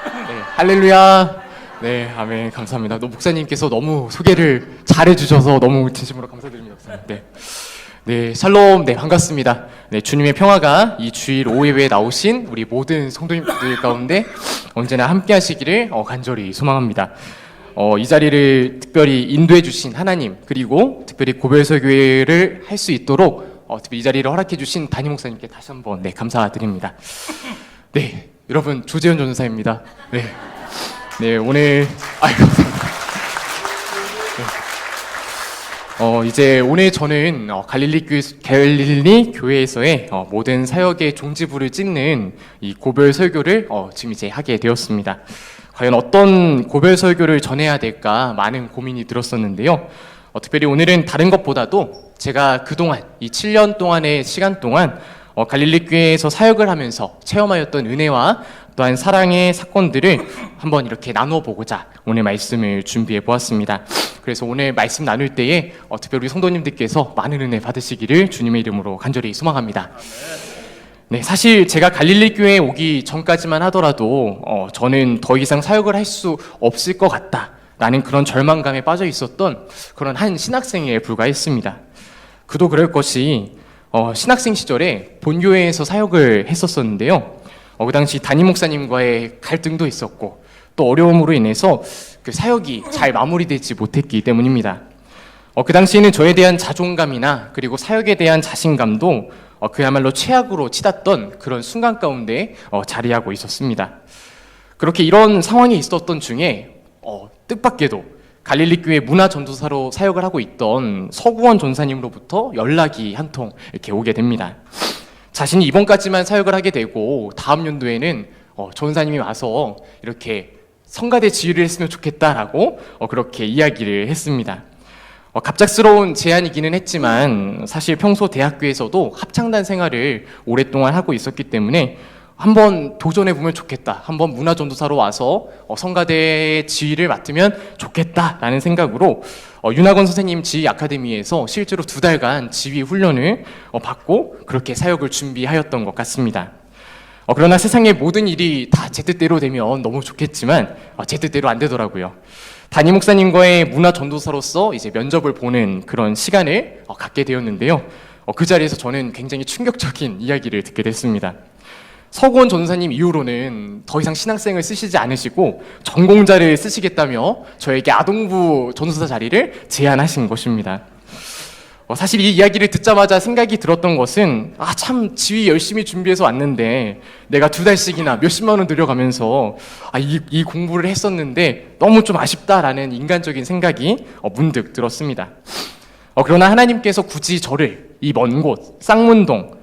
네, 할렐루야. 네, 아멘. 감사합니다. 목사님께서 너무 소개를 잘해주셔서 너무 진심으로 감사드립니다. 목사님. 네. 네, 샬롬. 네, 반갑습니다. 네, 주님의 평화가 이 주일 오예회에 나오신 우리 모든 성도님들 가운데 언제나 함께 하시기를 간절히 소망합니다. 이 자리를 특별히 인도해 주신 하나님, 그리고 특별히 고별설교회를 할 수 있도록 특별히 이 자리를 허락해 주신 담임 목사님께 다시 한번 네, 감사드립니다. 네, 여러분, 조재현 전사입니다. 네. 네, 오늘 감사합니다. 네. 이제 오늘 저는 갈릴리 교회에서의 모든 사역의 종지부를 찍는 이 고별 설교를 지금 이제 하게 되었습니다. 과연 어떤 고별 설교를 전해야 될까 많은 고민이 들었었는데요. 특별히 오늘은 다른 것보다도 제가 그동안 이 7년 동안의 시간 동안 갈릴리 교회에서 사역을 하면서 체험하였던 은혜와 또한 사랑의 사건들을 한번 이렇게 나누어 보고자 오늘 말씀을 준비해 보았습니다. 그래서 오늘 말씀 나눌 때에 특별히 우리 성도님들께서 많은 은혜 받으시기를 주님의 이름으로 간절히 소망합니다. 네, 사실 제가 갈릴리 교회에 오기 전까지만 하더라도 저는 더 이상 사역을 할 수 없을 것 같다라는 그런 절망감에 빠져 있었던 그런 한 신학생에 불과했습니다. 그도 그럴 것이 신학생 시절에 본교회에서 사역을 했었었는데요. 그 당시 담임 목사님과의 갈등도 있었고 또 어려움으로 인해서 그 사역이 잘 마무리되지 못했기 때문입니다. 그 당시에는 저에 대한 자존감이나 그리고 사역에 대한 자신감도 그야말로 최악으로 치닫던 그런 순간 가운데 자리하고 있었습니다. 그렇게 이런 상황이 있었던 중에 뜻밖에도 갈릴리 교회 문화전도사로 사역을 하고 있던 서구원 전사님으로부터 연락이 한 통 이렇게 오게 됩니다. 자신이 이번까지만 사역을 하게 되고 다음 연도에는 전사님이 와서 이렇게 성가대 지휘를 했으면 좋겠다라고 그렇게 이야기를 했습니다. 갑작스러운 제안이기는 했지만 사실 평소 대학교에서도 합창단 생활을 오랫동안 하고 있었기 때문에 한번 도전해보면 좋겠다, 한번 문화전도사로 와서 성가대 지휘를 맡으면 좋겠다라는 생각으로 윤학원 선생님 지휘 아카데미에서 실제로 2달간 지휘 훈련을 받고 그렇게 사역을 준비하였던 것 같습니다. 그러나 세상의 모든 일이 다 제 뜻대로 되면 너무 좋겠지만 제 뜻대로 안 되더라고요. 담임 목사님과의 문화전도사로서 이제 면접을 보는 그런 시간을 갖게 되었는데요. 그 자리에서 저는 굉장히 충격적인 이야기를 듣게 됐습니다. 서구원 전도사님 이후로는 더 이상 신학생을 쓰시지 않으시고 전공자를 쓰시겠다며 저에게 아동부 전도사 자리를 제안하신 것입니다. 사실 이 이야기를 듣자마자 생각이 들었던 것은 참 지휘 열심히 준비해서 왔는데 내가 2달씩이나 몇십만 원 들여가면서 이 공부를 했었는데 너무 좀 아쉽다라는 인간적인 생각이 문득 들었습니다. 그러나 하나님께서 굳이 저를 이 먼 곳 쌍문동,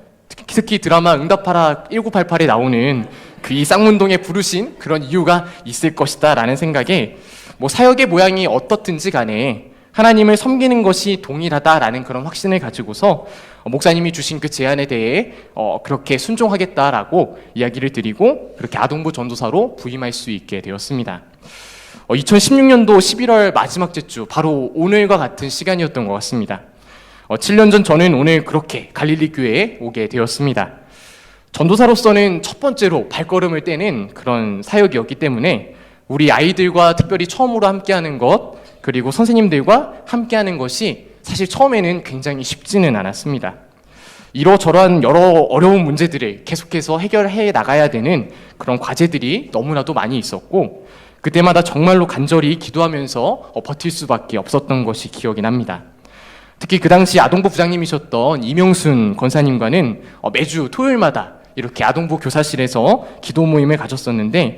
특히 드라마 응답하라 1988에 나오는 그 이 쌍문동에 부르신 그런 이유가 있을 것이다 라는 생각에 사역의 모양이 어떻든지 간에 하나님을 섬기는 것이 동일하다라는 그런 확신을 가지고서 목사님이 주신 그 제안에 대해 그렇게 순종하겠다라고 이야기를 드리고 그렇게 아동부 전도사로 부임할 수 있게 되었습니다. 2016년도 11월 마지막 주 바로 오늘과 같은 시간이었던 것 같습니다. 7년 전 저는 오늘 그렇게 갈릴리 교회에 오게 되었습니다. 전도사로서는 첫 번째로 발걸음을 떼는 그런 사역이었기 때문에 우리 아이들과 특별히 처음으로 함께하는 것, 그리고 선생님들과 함께하는 것이 사실 처음에는 굉장히 쉽지는 않았습니다. 이러저러한 여러 어려운 문제들을 계속해서 해결해 나가야 되는 그런 과제들이 너무나도 많이 있었고 그때마다 정말로 간절히 기도하면서 버틸 수밖에 없었던 것이 기억이 납니다. 특히 그 당시 아동부 부장님이셨던 이명순 권사님과는 매주 토요일마다 이렇게 아동부 교사실에서 기도 모임을 가졌었는데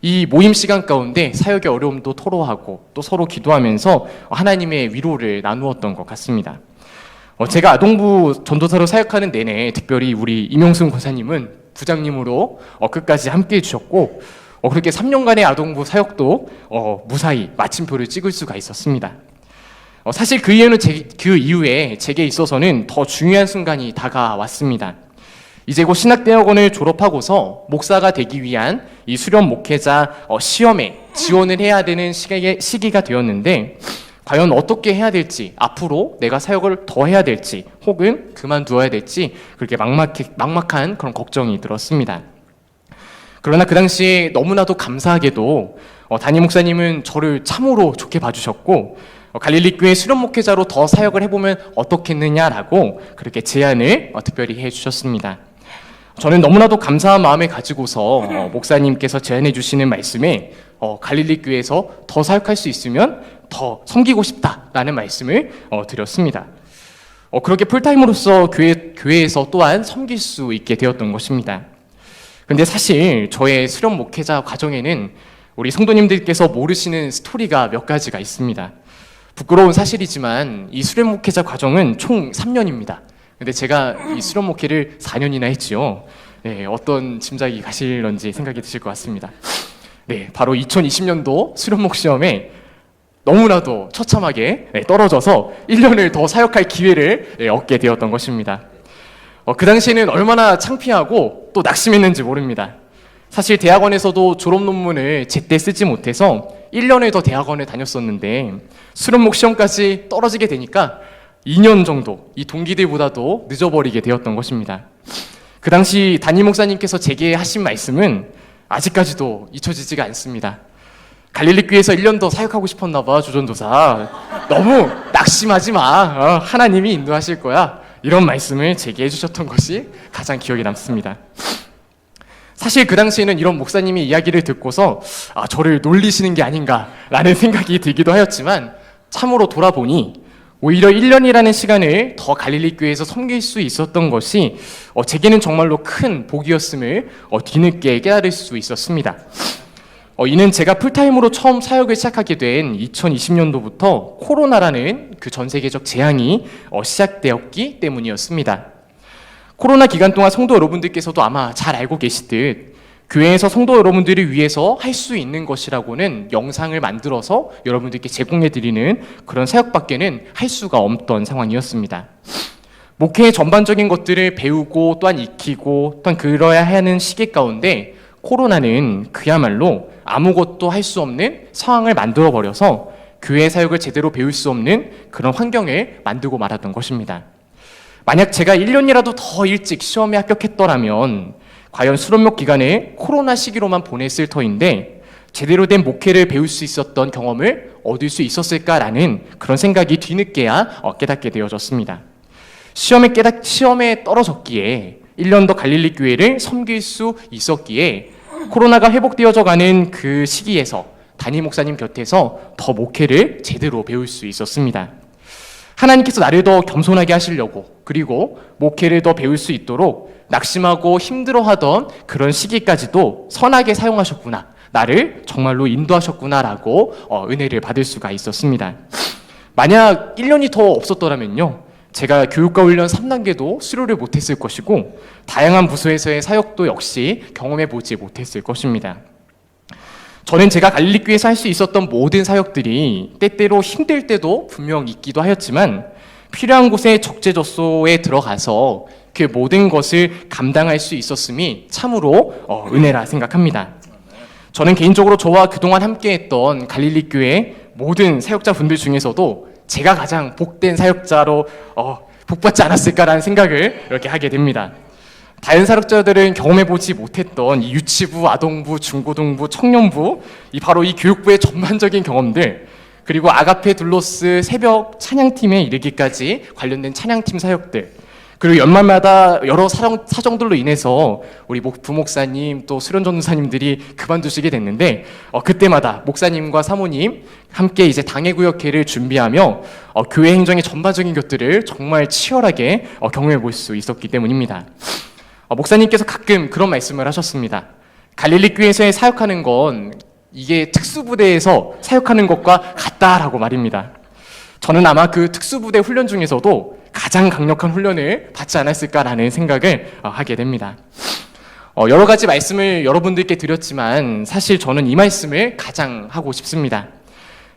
이 모임 시간 가운데 사역의 어려움도 토로하고 또 서로 기도하면서 하나님의 위로를 나누었던 것 같습니다. 제가 아동부 전도사로 사역하는 내내 특별히 우리 이명순 권사님은 부장님으로 끝까지 함께 해주셨고 그렇게 3년간의 아동부 사역도 무사히 마침표를 찍을 수가 있었습니다. 사실 그 이후에 제게 있어서는 더 중요한 순간이 다가왔습니다. 이제 곧 신학대학원을 졸업하고서 목사가 되기 위한 이 수련 목회자 시험에 지원을 해야 되는 시기가 되었는데 과연 어떻게 해야 될지, 앞으로 내가 사역을 더 해야 될지 혹은 그만두어야 될지 그렇게 막막한 그런 걱정이 들었습니다. 그러나 그 당시에 너무나도 감사하게도 담임 목사님은 저를 참으로 좋게 봐주셨고 갈릴리 교회 수련 목회자로 더 사역을 해보면 어떻겠느냐라고 그렇게 제안을 특별히 해주셨습니다. 저는 너무나도 감사한 마음을 가지고서 목사님께서 제안해 주시는 말씀에 갈릴리 교회에서 더 사역할 수 있으면 더 섬기고 싶다라는 말씀을 드렸습니다. 그렇게 풀타임으로서 교회에서 또한 섬길 수 있게 되었던 것입니다. 근데 사실 저의 수련 목회자 과정에는 우리 성도님들께서 모르시는 스토리가 몇 가지가 있습니다. 부끄러운 사실이지만 이 수련 목회자 과정은 총 3년입니다. 근데 제가 이 수련 목회를 4년이나 했지요. 네, 어떤 짐작이 가실런지 생각이 드실 것 같습니다. 네, 바로 2020년도 수련목 시험에 너무나도 처참하게 떨어져서 1년을 더 사역할 기회를 얻게 되었던 것입니다. 그 당시에는 얼마나 창피하고 또 낙심했는지 모릅니다. 사실 대학원에서도 졸업 논문을 제때 쓰지 못해서 1년을 더 대학원을 다녔었는데 수련목 시험까지 떨어지게 되니까 2년 정도 이 동기들보다도 늦어버리게 되었던 것입니다. 그 당시 담임 목사님께서 제게 하신 말씀은 아직까지도 잊혀지지가 않습니다. 갈릴리 교회에서 1년 더 사역하고 싶었나 봐, 조전도사. 너무 낙심하지 마. 하나님이 인도하실 거야. 이런 말씀을 제게 해주셨던 것이 가장 기억에 남습니다. 사실 그 당시에는 이런 목사님의 이야기를 듣고서 저를 놀리시는 게 아닌가라는 생각이 들기도 하였지만 참으로 돌아보니 오히려 1년이라는 시간을 더 갈릴리 교회에서 섬길 수 있었던 것이 제게는 정말로 큰 복이었음을 뒤늦게 깨달을 수 있었습니다. 이는 제가 풀타임으로 처음 사역을 시작하게 된 2020년도부터 코로나라는 그 전 세계적 재앙이 시작되었기 때문이었습니다. 코로나 기간 동안 성도 여러분들께서도 아마 잘 알고 계시듯 교회에서 성도 여러분들을 위해서 할 수 있는 것이라고는 영상을 만들어서 여러분들께 제공해드리는 그런 사역밖에는 할 수가 없던 상황이었습니다. 목회의 전반적인 것들을 배우고 또한 익히고 또한 그러야 하는 시기 가운데 코로나는 그야말로 아무것도 할 수 없는 상황을 만들어버려서 교회 사역을 제대로 배울 수 없는 그런 환경을 만들고 말았던 것입니다. 만약 제가 1년이라도 더 일찍 시험에 합격했더라면 과연 수련목 기간에 코로나 시기로만 보냈을 터인데 제대로 된 목회를 배울 수 있었던 경험을 얻을 수 있었을까라는 그런 생각이 뒤늦게야 깨닫게 되어졌습니다. 시험에 떨어졌기에 1년 더 갈릴리 교회를 섬길 수 있었기에 코로나가 회복되어져 가는 그 시기에서 담임 목사님 곁에서 더 목회를 제대로 배울 수 있었습니다. 하나님께서 나를 더 겸손하게 하시려고 그리고 목회를 더 배울 수 있도록 낙심하고 힘들어하던 그런 시기까지도 선하게 사용하셨구나, 나를 정말로 인도하셨구나라고 은혜를 받을 수가 있었습니다. 만약 1년이 더 없었더라면요, 제가 교육과 훈련 3단계도 수료를 못했을 것이고 다양한 부서에서의 사역도 역시 경험해보지 못했을 것입니다. 저는 제가 갈릴리 교회에서 할 수 있었던 모든 사역들이 때때로 힘들 때도 분명 있기도 하였지만 필요한 곳에 적재적소에 들어가서 그 모든 것을 감당할 수 있었음이 참으로 은혜라 생각합니다. 저는 개인적으로 저와 그동안 함께했던 갈릴리 교회 모든 사역자분들 중에서도 제가 가장 복된 사역자로 복받지 않았을까라는 생각을 이렇게 하게 됩니다. 다른 사역자들은 경험해보지 못했던 이 유치부, 아동부, 중고등부, 청년부, 바로 이 교육부의 전반적인 경험들, 그리고 아가페 둘로스 새벽 찬양팀에 이르기까지 관련된 찬양팀 사역들, 그리고 연말마다 여러 사정들로 인해서 우리 부목사님 또 수련전도사님들이 그만두시게 됐는데 그때마다 목사님과 사모님 함께 이제 당회구역회를 준비하며 교회 행정의 전반적인 것들을 정말 치열하게 경험해 볼 수 있었기 때문입니다. 목사님께서 가끔 그런 말씀을 하셨습니다. 갈릴리 교회에서의 사역하는 건 이게 특수부대에서 사역하는 것과 같다라고 말입니다. 저는 아마 그 특수부대 훈련 중에서도 가장 강력한 훈련을 받지 않았을까라는 생각을 하게 됩니다. 여러 가지 말씀을 여러분들께 드렸지만 사실 저는 이 말씀을 가장 하고 싶습니다.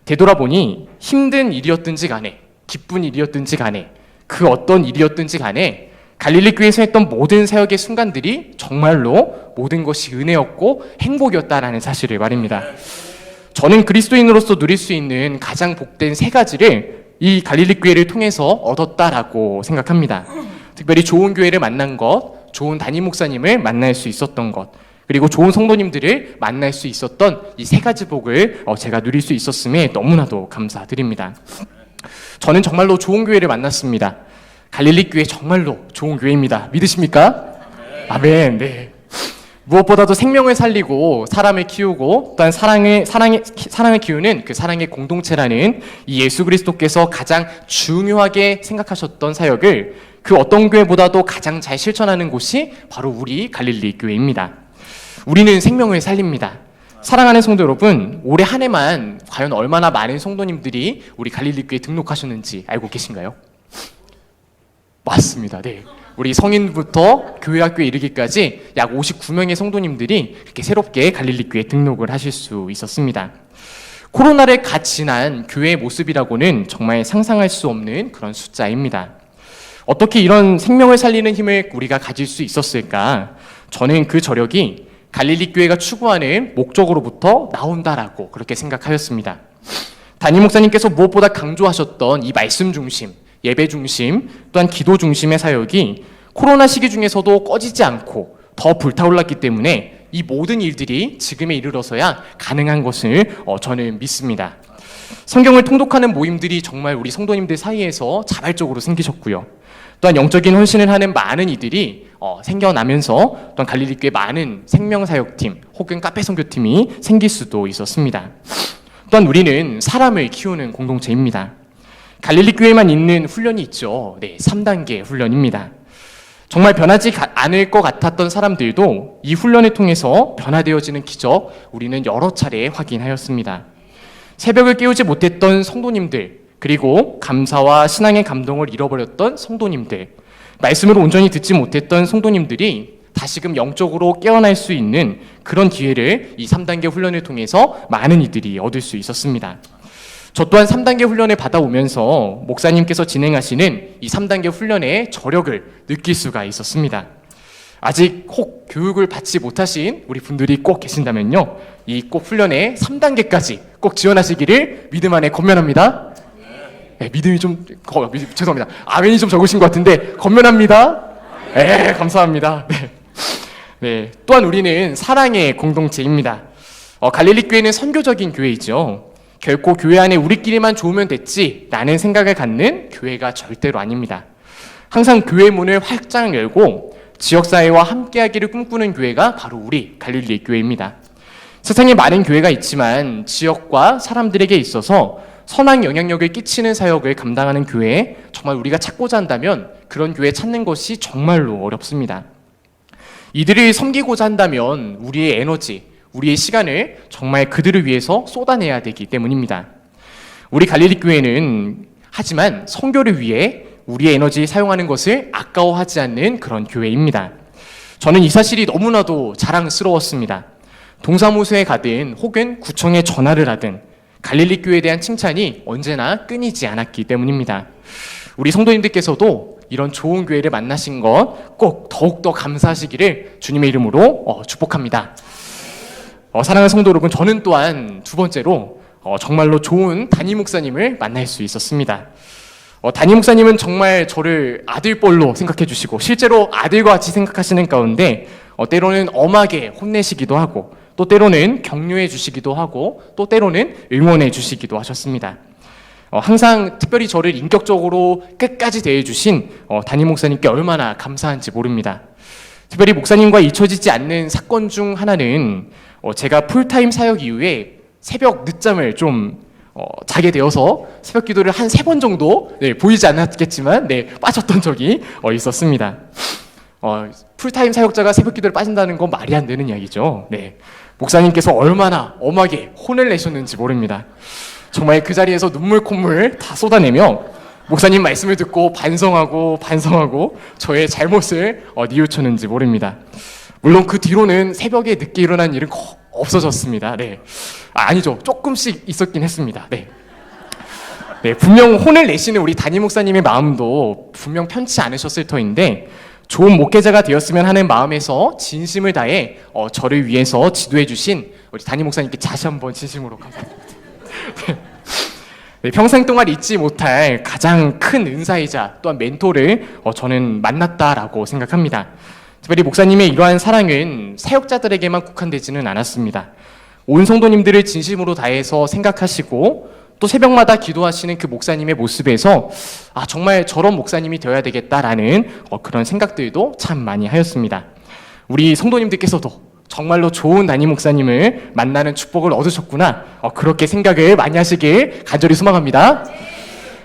되돌아보니 힘든 일이었든지 간에 기쁜 일이었든지 간에 그 어떤 일이었든지 간에 갈릴리 교회에서 했던 모든 사역의 순간들이 정말로 모든 것이 은혜였고 행복이었다라는 사실을 말입니다. 저는 그리스도인으로서 누릴 수 있는 가장 복된 3가지를 이 갈릴리 교회를 통해서 얻었다라고 생각합니다. 특별히 좋은 교회를 만난 것, 좋은 담임 목사님을 만날 수 있었던 것, 그리고 좋은 성도님들을 만날 수 있었던 이 세 가지 복을 제가 누릴 수 있었음에 너무나도 감사드립니다. 저는 정말로 좋은 교회를 만났습니다. 갈릴리 교회 정말로 좋은 교회입니다. 믿으십니까? 아멘. 네. 무엇보다도 생명을 살리고 사람을 키우고 또한 사랑을 키우는 그 사랑의 공동체라는 이 예수 그리스도께서 가장 중요하게 생각하셨던 사역을 그 어떤 교회보다도 가장 잘 실천하는 곳이 바로 우리 갈릴리 교회입니다. 우리는 생명을 살립니다. 사랑하는 성도 여러분, 올해 한 해만 과연 얼마나 많은 성도님들이 우리 갈릴리 교회에 등록하셨는지 알고 계신가요? 맞습니다. 네. 우리 성인부터 교회 학교에 이르기까지 약 59명의 성도님들이 이렇게 새롭게 갈릴리 교회에 등록을 하실 수 있었습니다. 코로나를 갓 지난 교회의 모습이라고는 정말 상상할 수 없는 그런 숫자입니다. 어떻게 이런 생명을 살리는 힘을 우리가 가질 수 있었을까? 저는 그 저력이 갈릴리 교회가 추구하는 목적으로부터 나온다라고 그렇게 생각하였습니다. 담임 목사님께서 무엇보다 강조하셨던 이 말씀 중심, 예배 중심, 또한 기도 중심의 사역이 코로나 시기 중에서도 꺼지지 않고 더 불타올랐기 때문에 이 모든 일들이 지금에 이르러서야 가능한 것을 저는 믿습니다. 성경을 통독하는 모임들이 정말 우리 성도님들 사이에서 자발적으로 생기셨고요. 또한 영적인 헌신을 하는 많은 이들이 생겨나면서 또한 갈릴리 교회 많은 생명사역팀 혹은 카페 선교팀이 생길 수도 있었습니다. 또한 우리는 사람을 키우는 공동체입니다. 갈릴리 교회만 있는 훈련이 있죠. 네, 3단계 훈련입니다. 정말 변하지 않을 것 같았던 사람들도 이 훈련을 통해서 변화되어지는 기적 우리는 여러 차례 확인하였습니다. 새벽을 깨우지 못했던 성도님들, 그리고 감사와 신앙의 감동을 잃어버렸던 성도님들, 말씀을 온전히 듣지 못했던 성도님들이 다시금 영적으로 깨어날 수 있는 그런 기회를 이 3단계 훈련을 통해서 많은 이들이 얻을 수 있었습니다. 저 또한 3단계 훈련을 받아오면서 목사님께서 진행하시는 이 3단계 훈련의 저력을 느낄 수가 있었습니다. 아직 혹 교육을 받지 못하신 우리 분들이 꼭 계신다면요, 이 꼭 훈련의 3단계까지 꼭 지원하시기를 믿음 안에 권면합니다. 네, 믿음이 좀 죄송합니다. 아멘이 좀 적으신 것 같은데 권면합니다. 네, 감사합니다. 네. 네, 또한 우리는 사랑의 공동체입니다. 갈릴리 교회는 선교적인 교회이죠. 결코 교회 안에 우리끼리만 좋으면 됐지라는 생각을 갖는 교회가 절대로 아닙니다. 항상 교회 문을 활짝 열고 지역사회와 함께하기를 꿈꾸는 교회가 바로 우리 갈릴리 교회입니다. 세상에 많은 교회가 있지만 지역과 사람들에게 있어서 선한 영향력을 끼치는 사역을 감당하는 교회에 정말 우리가 찾고자 한다면 그런 교회 찾는 것이 정말로 어렵습니다. 이들을 섬기고자 한다면 우리의 에너지, 우리의 시간을 정말 그들을 위해서 쏟아내야 되기 때문입니다. 우리 갈릴리 교회는 하지만 선교를 위해 우리의 에너지 사용하는 것을 아까워하지 않는 그런 교회입니다. 저는 이 사실이 너무나도 자랑스러웠습니다. 동사무소에 가든 혹은 구청에 전화를 하든 갈릴리 교회에 대한 칭찬이 언제나 끊이지 않았기 때문입니다. 우리 성도님들께서도 이런 좋은 교회를 만나신 것 꼭 더욱더 감사하시기를 주님의 이름으로 축복합니다. 사랑하는 성도 여러분, 저는 또한 두 번째로 정말로 좋은 담임 목사님을 만날 수 있었습니다. 담임 목사님은 정말 저를 아들뻘로 생각해 주시고 실제로 아들과 같이 생각하시는 가운데 때로는 엄하게 혼내시기도 하고 또 때로는 격려해 주시기도 하고 또 때로는 응원해 주시기도 하셨습니다. 항상 특별히 저를 인격적으로 끝까지 대해주신 담임 목사님께 얼마나 감사한지 모릅니다. 특별히 목사님과 잊혀지지 않는 사건 중 하나는 제가 풀타임 사역 이후에 새벽 늦잠을 좀 자게 되어서 새벽 기도를 한 3번 정도 보이지 않았겠지만 빠졌던 적이 있었습니다. 풀타임 사역자가 새벽 기도를 빠진다는 건 말이 안 되는 이야기죠. 목사님께서 얼마나 엄하게 혼을 내셨는지 모릅니다. 정말 그 자리에서 눈물 콧물 다 쏟아내며 목사님 말씀을 듣고 반성하고 저의 잘못을 뉘우쳤는지 모릅니다. 물론 그 뒤로는 새벽에 늦게 일어난 일은 없어졌습니다. 아니죠. 조금씩 있었긴 했습니다. 분명 혼을 내시는 우리 담임 목사님의 마음도 분명 편치 않으셨을 터인데 좋은 목회자가 되었으면 하는 마음에서 진심을 다해 저를 위해서 지도해 주신 우리 담임 목사님께 다시 한번 진심으로 감사드립니다. 평생 동안 잊지 못할 가장 큰 은사이자 또한 멘토를 저는 만났다라고 생각합니다. 특별히 목사님의 이러한 사랑은 사역자들에게만 국한되지는 않았습니다. 온 성도님들을 진심으로 다해서 생각하시고 또 새벽마다 기도하시는 그 목사님의 모습에서 정말 저런 목사님이 되어야 되겠다라는 그런 생각들도 참 많이 하였습니다. 우리 성도님들께서도 정말로 좋은 담임 목사님을 만나는 축복을 얻으셨구나, 그렇게 생각을 많이 하시길 간절히 소망합니다.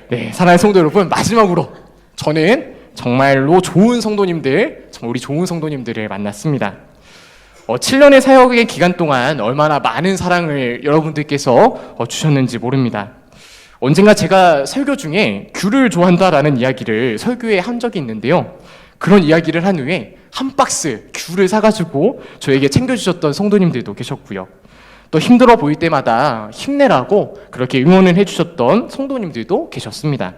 네, 사랑하는 성도 여러분, 마지막으로 저는 정말로 좋은 성도님들, 정말 우리 좋은 성도님들을 만났습니다. 7년의 사역의 기간 동안 얼마나 많은 사랑을 여러분들께서 주셨는지 모릅니다. 언젠가 제가 설교 중에 귤을 좋아한다라는 이야기를 설교에 한 적이 있는데요. 그런 이야기를 한 후에 한 박스 귤을 사가지고 저에게 챙겨주셨던 성도님들도 계셨고요. 또 힘들어 보일 때마다 힘내라고 그렇게 응원을 해주셨던 성도님들도 계셨습니다.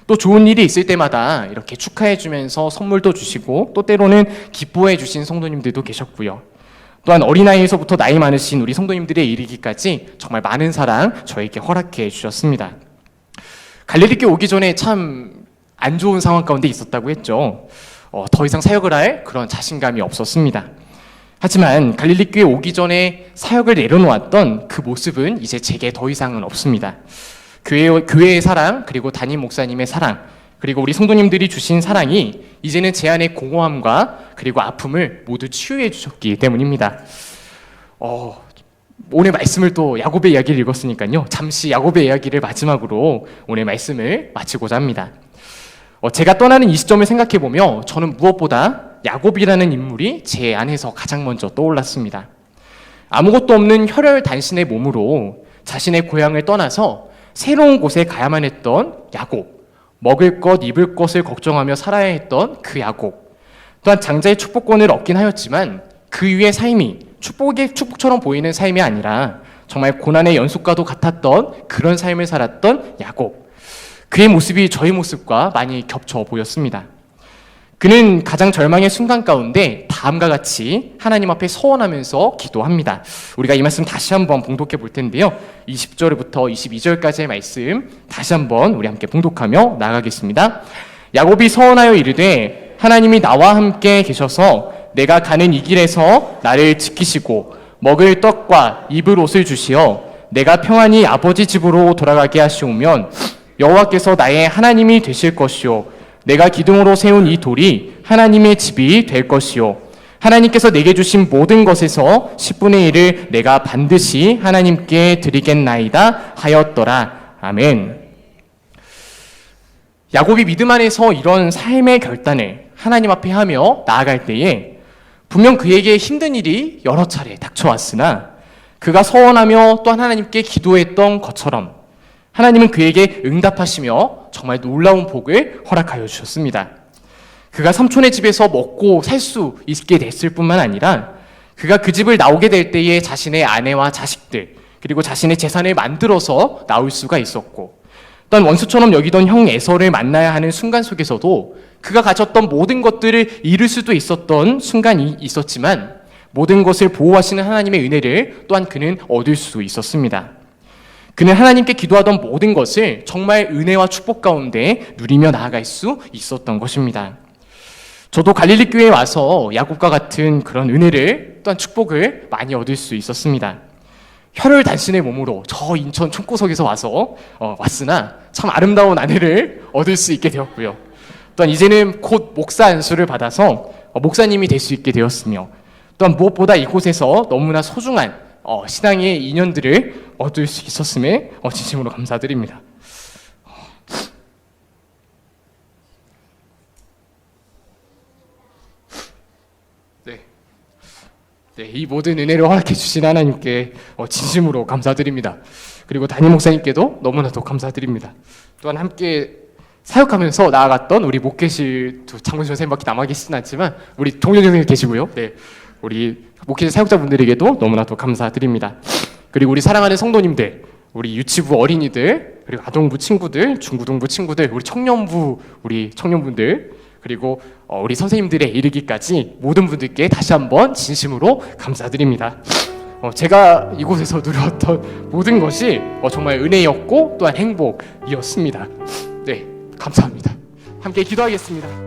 또 좋은 일이 있을 때마다 이렇게 축하해주면서 선물도 주시고 또 때로는 기뻐해 주신 성도님들도 계셨고요. 또한 어린아이에서부터 나이 많으신 우리 성도님들에 이르기까지 정말 많은 사랑 저에게 허락해 주셨습니다. 갈릴리교회 오기 전에 참 안 좋은 상황 가운데 있었다고 했죠. 더 이상 사역을 할 그런 자신감이 없었습니다. 하지만 갈릴리교회 오기 전에 사역을 내려놓았던 그 모습은 이제 제게 더 이상은 없습니다. 교회의 사랑, 그리고 담임 목사님의 사랑, 그리고 우리 성도님들이 주신 사랑이 이제는 제 안의 공허함과 그리고 아픔을 모두 치유해 주셨기 때문입니다. 오늘 말씀을 또 야곱의 이야기를 읽었으니까요. 잠시 야곱의 이야기를 마지막으로 오늘 말씀을 마치고자 합니다. 제가 떠나는 이 시점을 생각해보며 저는 무엇보다 야곱이라는 인물이 제 안에서 가장 먼저 떠올랐습니다. 아무것도 없는 혈혈단신의 몸으로 자신의 고향을 떠나서 새로운 곳에 가야만 했던 야곱, 먹을 것, 입을 것을 걱정하며 살아야 했던 그 야곱, 또한 장자의 축복권을 얻긴 하였지만 그 위의 삶이 축복처럼 보이는 삶이 아니라 정말 고난의 연속과도 같았던 그런 삶을 살았던 야곱, 그의 모습이 저의 모습과 많이 겹쳐 보였습니다. 그는 가장 절망의 순간 가운데 다음과 같이 하나님 앞에 서원하면서 기도합니다. 우리가 이 말씀 다시 한번 봉독해 볼 텐데요. 20절부터 22절까지의 말씀 다시 한번 우리 함께 봉독하며 나아가겠습니다. 야곱이 서원하여 이르되 하나님이 나와 함께 계셔서 내가 가는 이 길에서 나를 지키시고 먹을 떡과 입을 옷을 주시어 내가 평안히 아버지 집으로 돌아가게 하시오면 여호와께서 나의 하나님이 되실 것이요 내가 기둥으로 세운 이 돌이 하나님의 집이 될 것이요 하나님께서 내게 주신 모든 것에서 10분의 1을 내가 반드시 하나님께 드리겠나이다 하였더라. 아멘. 야곱이 믿음 안에서 이런 삶의 결단을 하나님 앞에 하며 나아갈 때에 분명 그에게 힘든 일이 여러 차례 닥쳐왔으나 그가 서원하며 또한 하나님께 기도했던 것처럼 하나님은 그에게 응답하시며 정말 놀라운 복을 허락하여 주셨습니다. 그가 삼촌의 집에서 먹고 살 수 있게 됐을 뿐만 아니라 그가 그 집을 나오게 될 때에 자신의 아내와 자식들 그리고 자신의 재산을 만들어서 나올 수가 있었고 또한 원수처럼 여기던 형 에서를 만나야 하는 순간 속에서도 그가 가졌던 모든 것들을 잃을 수도 있었던 순간이 있었지만 모든 것을 보호하시는 하나님의 은혜를 또한 그는 얻을 수 있었습니다. 그는 하나님께 기도하던 모든 것을 정말 은혜와 축복 가운데 누리며 나아갈 수 있었던 것입니다. 저도 갈릴리 교회에 와서 야곱과 같은 그런 은혜를 또한 축복을 많이 얻을 수 있었습니다. 혈혈단신의 몸으로 저 인천 총구석에서 왔으나 참 아름다운 아내를 얻을 수 있게 되었고요. 또한 이제는 곧 목사 안수를 받아서 목사님이 될 수 있게 되었으며 또한 무엇보다 이곳에서 너무나 소중한 신앙의 인연들을 얻을 수 있었음에 진심으로 감사드립니다. 네, 이 모든 은혜를 허락해 주신 하나님께 진심으로 감사드립니다. 그리고 담임 목사님께도 너무나도 감사드립니다. 또한 함께 사역하면서 나아갔던 우리 목회실 장문신 선생님밖에 남아 계시진 않지만 우리 동료 선생님 계시고요. 네, 우리 목회실 사역자분들에게도 너무나도 감사드립니다. 그리고 우리 사랑하는 성도님들, 우리 유치부 어린이들, 그리고 아동부 친구들, 중고등부 친구들, 우리 청년부 우리 청년분들, 그리고 우리 선생님들의 이르기까지 모든 분들께 다시 한번 진심으로 감사드립니다. 제가 이곳에서 누렸던 모든 것이 정말 은혜였고 또한 행복이었습니다. 네, 감사합니다. 함께 기도하겠습니다.